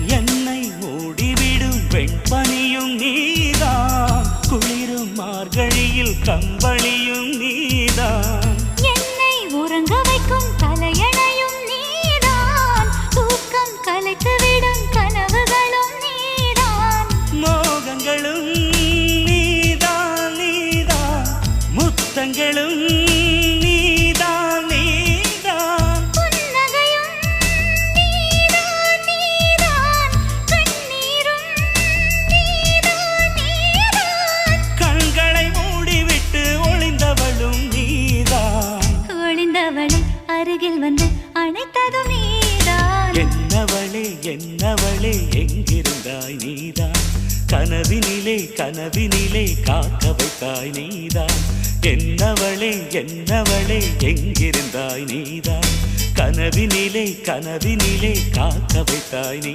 என்னை மூடிவிடும் வெண்பனியும் நீதான், குளிரும் மார்கழியில் கம்பளியும் நீதான், என்னை உறங்க வைக்கும் தலையணையும் நீதான், தூக்கம் கலைத்துவிடும் கனவுகளும் நீதான், மோகங்களும் நீதான் நீதான், முத்தங்களும் நீதான் நீதான், புன்னகையும் நீதான் நீதான், கண்ணீரும் நீதான் நீதான், கண்களை மூடிவிட்டு ஒளிந்தவளும் நீதான், ஒளிந்தவளை அருகில் வந்து அணைத்ததும் நீதான், என்னவளே என்னவளே எங்கிருந்தாய் நீதான், கனவினிலே கனவினிலே காக்க வைத்தாய் நீதான், என்னவளே என்னவளே எங்கிருந்தாய் நீதான், கனவினிலே கனவினிலே காக்க வைத்தாய் நீ